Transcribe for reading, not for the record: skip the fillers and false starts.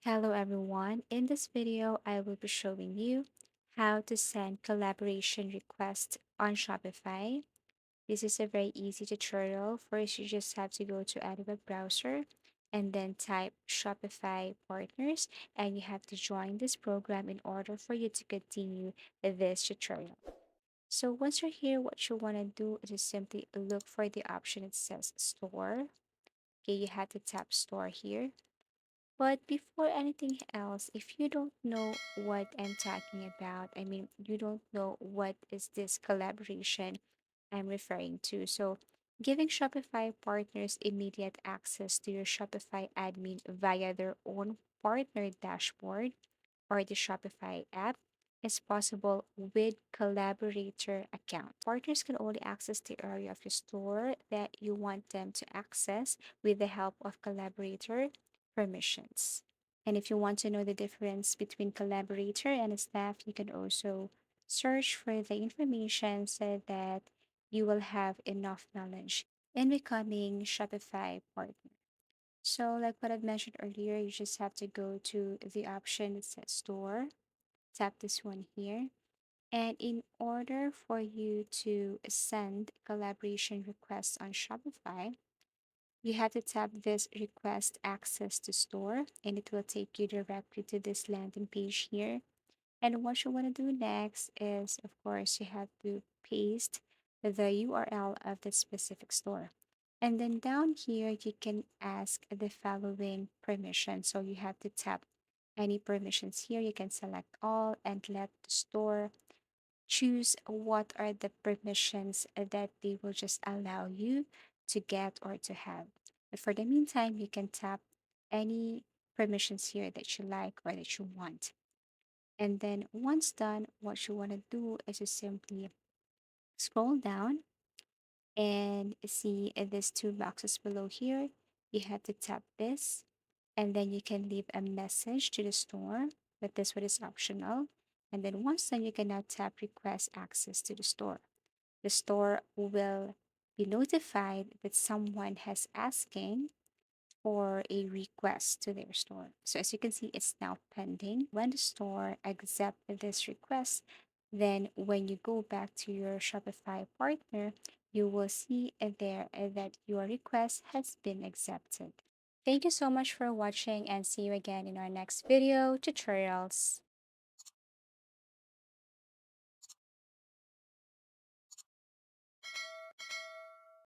Hello everyone. In this video, I will be showing you how to send collaboration requests on Shopify. This is a very easy tutorial. First, you just have to go to any web browser and then type Shopify partners, and you have to join this program in order for you to continue this tutorial. So once you're here, what you want to do is just simply look for the option that says store. Okay, you have to tap store here. But before anything else, if you don't know what I'm talking about, I mean, you don't know what is this collaboration I'm referring to. So, giving Shopify partners immediate access to your Shopify admin via their own partner dashboard or the Shopify app is possible with collaborator account. Partners can only access the area of your store that you want them to access with the help of collaborator permissions. And if you want to know the difference between collaborator and a staff, you can also search for the information so that you will have enough knowledge in becoming Shopify partner. So, like what I've mentioned earlier, you just have to go to the option that says store, tap this one here. And in order for you to send collaboration requests on Shopify, you have to tap this request access to store, and it will take you directly to this landing page here. And what you want to do next is, of course, you have to paste the URL of the specific store. And then down here, you can ask the following permission. So you have to tap any permissions here. You can select all and let the store choose what are the permissions that they will just allow you to get or to have. But for the meantime, you can tap any permissions here that you like or that you want. And then once done, what you want to do is just simply scroll down and see these two boxes below here. You have to tap this, and then you can leave a message to the store, but this one is optional. And then once done, you can now tap request access to the store. The store will be notified that someone has asking for a request to their store. So as you can see, it's now pending. When the store accepts this request, then when you go back to your Shopify partner, you will see there that your request has been accepted. Thank you so much for watching and see you again in our next video tutorials.